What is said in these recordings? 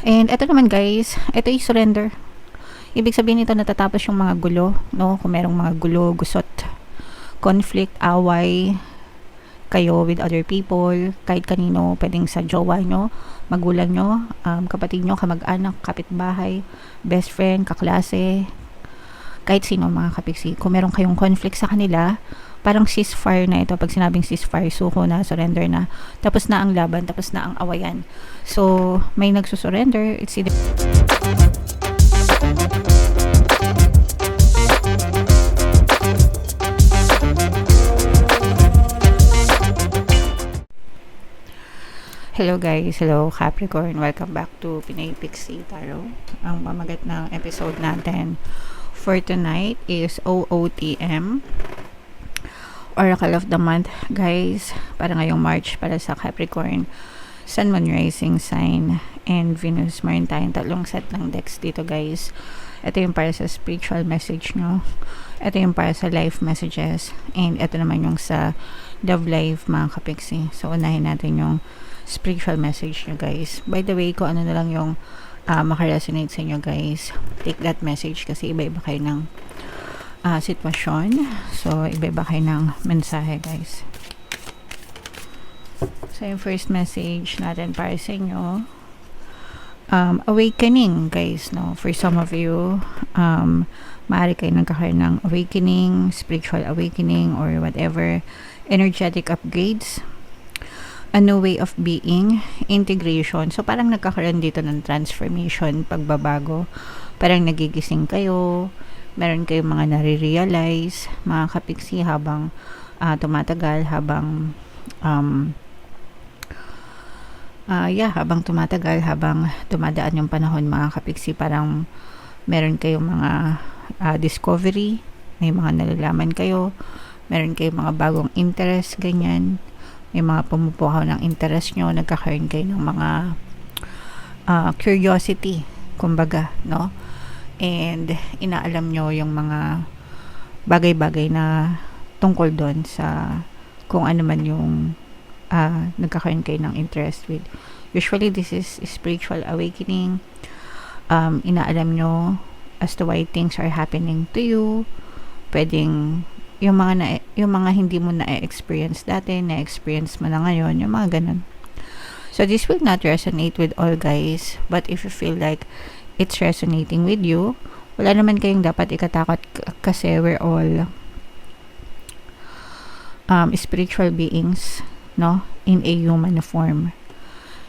And eto naman guys, eto yung surrender. Ibig sabihin nito natatapos yung mga gulo, no? Kung merong mga gulo, gusot, conflict, away, kayo with other people, kahit kanino, pwedeng sa jowa nyo, magulang nyo, kapatid nyo, kamag-anak, kapitbahay, best friend, kaklase, kahit sino mga kapiksi. Kung meron kayong conflict sa kanila, parang ceasefire na ito. Pag sinabing ceasefire, suko na, surrender na. Tapos na ang laban, tapos na ang awayan. So, may nagsusurrender. It's either hello guys, hello Capricorn, welcome back to Pinay Pixie Tarot. Ang pamagat ng episode natin for tonight is OOTM, Oracle of the Month guys, para ngayong March para sa Capricorn, Sun, Moon, Rising sign, and Venus. Meron tayong tatlong set ng decks dito guys. Ito yung para sa spiritual message nyo, ito yung para sa life messages, and ito naman yung sa love life mga kapiksi. So unahin natin yung spiritual message nyo guys. By the way, kung ano na lang yung makaresonate sa inyo guys, take that message kasi iba-iba kayo ng sitwasyon. So iba-iba kayo ng mensahe guys. So yung first message natin para sa inyo, awakening guys, no? For some of you, maaari kayo nagkakaroon ng awakening, spiritual awakening, or whatever, energetic upgrades, a new way of being, integration. So parang nagkakaroon dito ng transformation, pagbabago, parang nagigising kayo, meron kayong mga nare-realize mga kapiksi habang tumatagal, habang habang tumatagal, habang tumadaan yung panahon mga kapiksi, parang meron kayong mga discovery, may mga nalalaman kayo, meron kayong mga bagong interest, ganyan, may mga pumupukaw ng interest nyo, nagkakaroon kayo ng mga curiosity, kumbaga, no? And inaalam nyo yung mga bagay-bagay na tungkol doon sa kung ano man yung nagkakaroon kayo ng interest with. Usually, this is spiritual awakening. Inaalam nyo as to why things are happening to you. Pwedeng yung mga hindi mo na-experience dati, na-experience mo na ngayon, yung mga ganun. So this will not resonate with all guys, but if you feel like it's resonating with you, wala naman kayong dapat ikatakot kasi we're all spiritual beings, no? In a human form.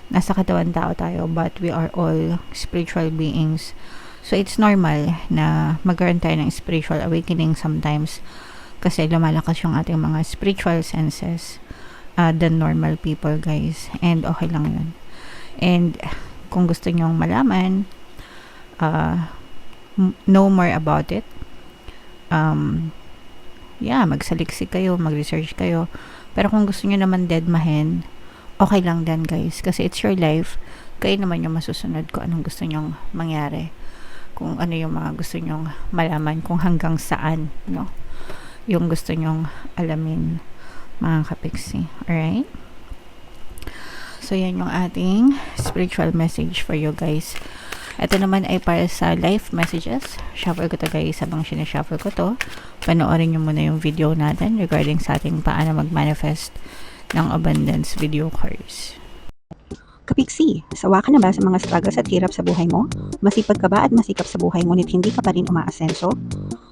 Nasa katawan tao tayo, but we are all spiritual beings. So it's normal na magkaroon tayo ng spiritual awakening sometimes kasi lumalakas yung ating mga spiritual senses than normal people guys, and okay lang yun. And kung gusto nyong malaman know more about it, magsaliksik kayo, mag-research kayo, pero kung gusto nyo naman deadmahin, okay lang din guys, kasi it's your life, kayo naman yung masusunod kung anong gusto nyong mangyari, kung ano yung mga gusto nyong malaman, kung hanggang saan, no, yung gusto nyong alamin mga kapiksi. Alright? So yan yung ating spiritual message for you guys. Ito naman ay para sa life messages. Shuffle ko to guys. Habang sinashuffle ko to, panoorin nyo muna yung video natin regarding sa ating paano mag-manifest ng abundance video course. Kapiksi, sawa ka na ba sa mga struggles at hirap sa buhay mo? Masipag ka ba at masikap sa buhay ngunit hindi ka pa rin umaasenso?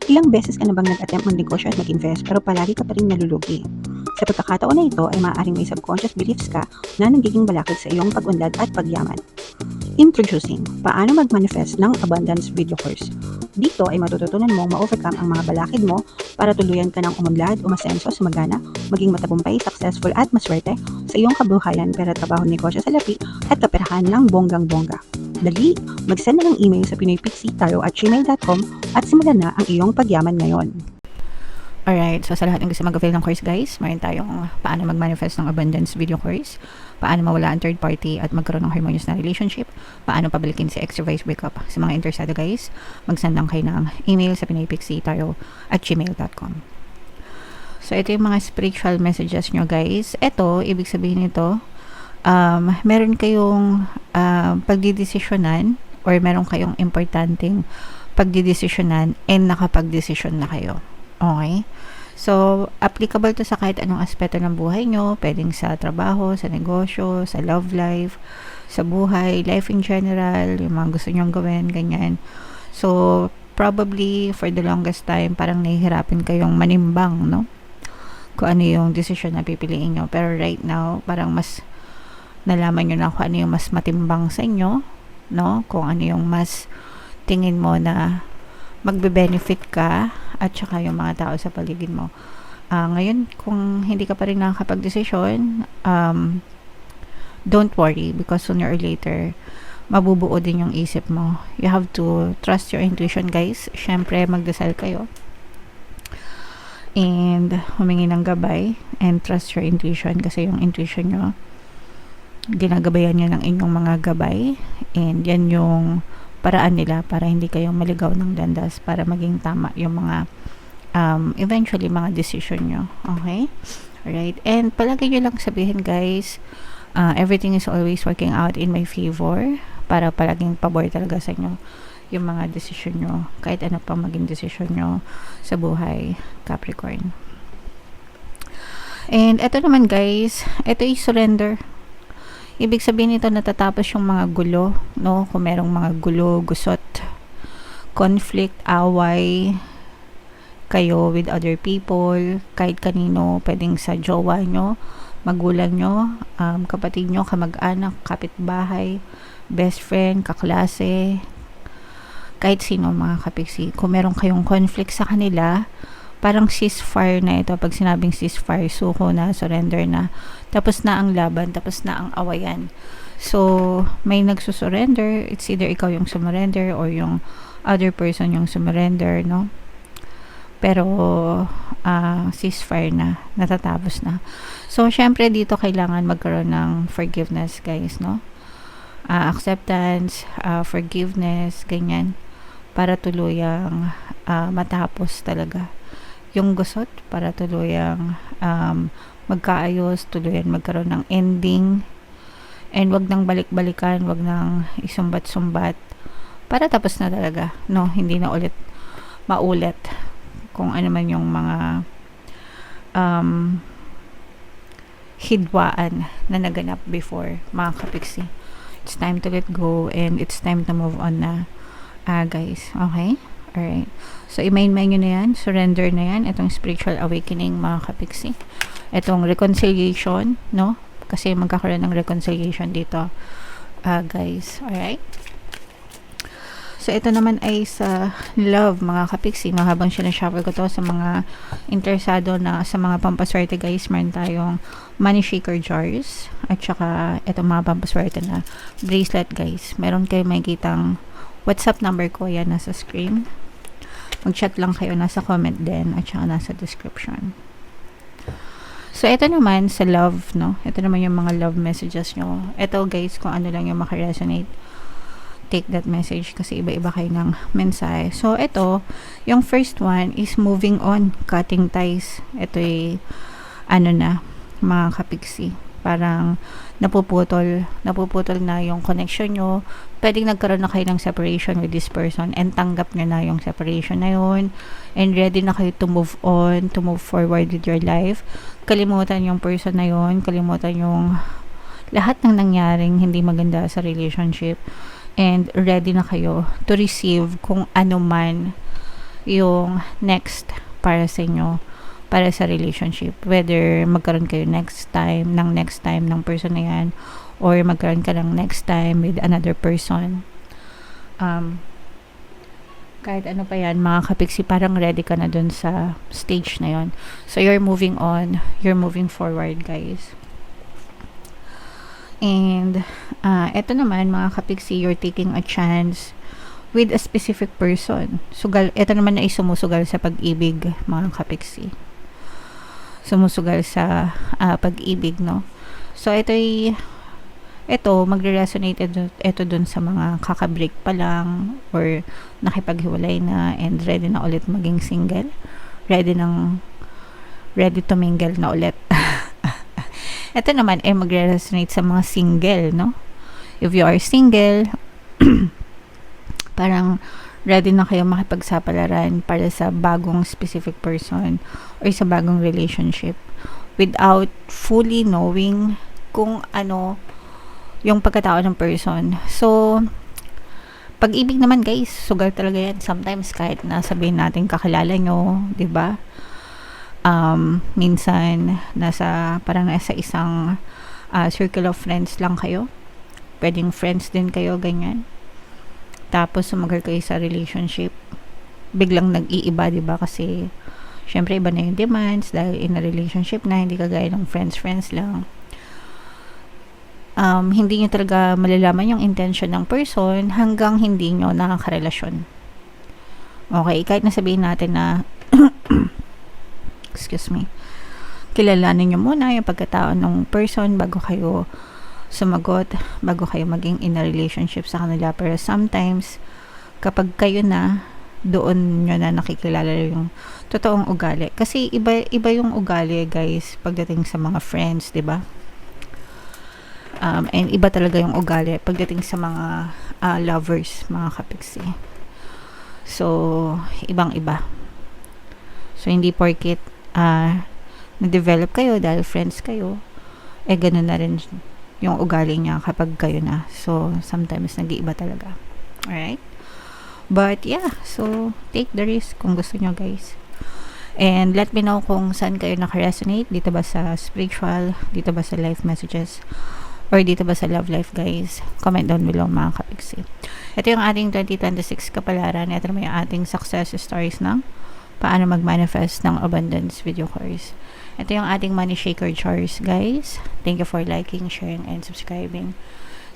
Ilang beses ka na bang nag-attempt mag-negosyo at mag-invest pero palagi ka pa rin nalulugi? Sa pagkakataon na ito ay maaaring may subconscious beliefs ka na nagiging balakid sa iyong pag-unlad at pagyaman. Introducing, paano mag-manifest ng abundance video course. Dito ay matututunan mong ma-overcome ang mga balakid mo para tuluyan ka ng umunlad, umasenso, sumagana, maging matagumpay, successful at maswerte sa iyong kabuhayan, pera, trabaho, negosyo, salapi at kaperahan ng bonggang-bongga. Dali, mag-send na ng email sa pinoypixie@gmail.com at simulan na ang iyong pagyaman ngayon. Alright, so sa lahat ng gusto mag-avail ng course guys, mayroon tayong paano mag-manifest ng abundance video course, paano mawala ang third party at magkaroon ng harmonious na relationship, paano pabalikin si extra-vice breakup. Sa mga interesado guys, mag-send lang kayo ng email sa pinoypixie@gmail.com. So ito yung mga spiritual messages nyo guys. Ito, ibig sabihin nito, meron kayong pagdidesisyonan or meron kayong importanteng pagdidesisyonan and nakapagdesisyon na kayo. Okay? So, applicable to sa kahit anong aspeto ng buhay nyo. Pwedeng sa trabaho, sa negosyo, sa love life, sa buhay, life in general, yung mga gusto nyong gawin, ganyan. So, probably for the longest time, parang nahihirapan kayong manimbang, no? Kung ano yung decision na pipiliin nyo. Pero right now, parang mas nalaman nyo na kung ano yung mas matimbang sa inyo, no? Kung ano yung mas tingin mo na magbe-benefit ka at saka yung mga tao sa paligid mo. Ngayon, kung hindi ka pa rin nakakapag-desisyon, don't worry because sooner or later, mabubuo din yung isip mo. You have to trust your intuition, guys. Syempre, magdasal kayo. And humingi ng gabay and trust your intuition kasi yung intuition nyo, ginagabayan nyo ng inyong mga gabay and yan yung paraan nila para hindi kayo maligaw ng landas para maging tama yung mga eventually mga decision nyo. Okay? Alright? And palagi nyo lang sabihin, guys, everything is always working out in my favor para palaging pabor talaga sa inyo yung mga decision nyo kahit ano pang maging decision nyo sa buhay, Capricorn. And eto naman, guys, eto is surrender. Ibig sabihin nito natatapos yung mga gulo, no? Kung merong mga gulo, gusot, conflict, away kayo with other people, kahit kanino, pwedeng sa jowa nyo, magulang nyo, kapatid nyo, kamag-anak, kapitbahay, best friend, kaklase, kahit sino mga kapiksi. Kung meron kayong conflict sa kanila, parang ceasefire na ito. Pag sinabing ceasefire, suko na, surrender na. Tapos na ang laban, tapos na ang awayan. So, may nagsusurrender. It's either ikaw yung sumurrender or yung other person yung sumurrender, no? Pero, ceasefire na. Natatapos na. So, syempre, dito kailangan magkaroon ng forgiveness, guys, no? Acceptance, forgiveness, ganyan. Para tuluyang matapos talaga yung gusot, para tuluyang magkaayos, tuluyan magkaroon ng ending, and wag nang balik-balikan, wag nang isumbat-sumbat, para tapos na talaga, no? Hindi na ulit maulit kung ano man yung mga hidwaan na naganap before, mga kapiksi. It's time to let go and it's time to move on na, guys. Okay? Alright. So, i-main-main nyo na yan. Surrender na yan. Itong spiritual awakening, mga kapiksi. Itong reconciliation, no? Kasi magkakaroon ng reconciliation dito, guys. Alright? So, ito naman ay sa love, mga kapiksi. No? Habang sinashuffle ko to sa mga interesado na sa mga pampaswerte, guys, meron tayong money shaker jars. At saka, itong mga pampaswerte na bracelet, guys. Meron kayo makikitang WhatsApp number ko. Yan, nasa screen. Mag-chat lang kayo, nasa comment din at saka nasa description. So, ito naman sa love, no? Ito naman yung mga love messages nyo. Ito, guys, kung ano lang yung makaresonate, take that message kasi iba-iba kayo ng mensahe. So, ito, yung first one is moving on, cutting ties. Ito ay, ano na, mga kapiksi. Parang napuputol na yung connection nyo. Pwedeng nagkaroon na kayo ng separation with this person and tanggap nyo na yung separation na yun and ready na kayo to move on, to move forward with your life. Kalimutan yung person na yun, kalimutan yung lahat ng nangyaring hindi maganda sa relationship and ready na kayo to receive kung ano man yung next para sa inyo, para sa relationship. Whether magkaroon kayo next time ng person na yan or magkaroon ka ng next time with another person. Kahit ano pa yan, mga kapiksi, parang ready ka na dun sa stage na yon. So, you're moving on. You're moving forward, guys. And, eto naman, mga kapiksi, you're taking a chance with a specific person. Sugal, eto naman ay sumusugal sa pag-ibig, mga kapiksi. Sumusugal sa pag-ibig, no? So, ito magre-resonate ito dun sa mga kakabreak pa lang or nakipaghiwalay na and ready na ulit maging single. Ready to mingle na ulit. Ito naman ay magre-resonate sa mga single, no? If you are single, parang ready na kayo makipagsapalaran para sa bagong specific person or sa bagong relationship without fully knowing kung ano yung pagkatao ng person. So, pag-ibig naman guys, sugal talaga yan. Sometimes kahit nasabihin natin kakilala nyo, 'di ba? Minsan parang nasa isang circle of friends lang kayo. Pwedeng friends din kayo, ganyan. Tapos sumagal kayo sa relationship. Biglang nag-iiba, 'di ba? Kasi syempre iba na yung demands dahil in a relationship na hindi kagaya ng friends lang. Hindi nyo talaga malalaman yung intention ng person hanggang hindi nyo nakakarelasyon. Okay, kahit nasabihin natin na excuse me, kilalanin nyo muna yung pagkatao ng person bago kayo sumagot, bago kayo maging in a relationship sa kanila. Pero sometimes, kapag kayo na, doon nyo na nakikilala yung totoong ugali. Kasi iba yung ugali guys pagdating sa mga friends, 'di ba? And iba talaga yung ugali pagdating sa mga lovers, mga kapiksi. So, ibang-iba. So, hindi porket na-develop kayo dahil friends kayo, ganun na rin yung ugali niya kapag kayo na. So, sometimes nag-iiba talaga. Alright? But, yeah. So, take the risk kung gusto nyo, guys. And let me know kung saan kayo nakaresonate. Dito ba sa spiritual? Dito ba sa life messages? Or dito ba sa love life, guys? Comment down below, mga kapiksi. Ito yung ating 2026 kapalaran. Ito naman yung ating success stories ng paano mag-manifest ng abundance video course. Ito yung ating money shaker chores, guys. Thank you for liking, sharing, and subscribing.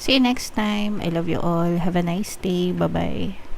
See you next time. I love you all. Have a nice day. Bye-bye.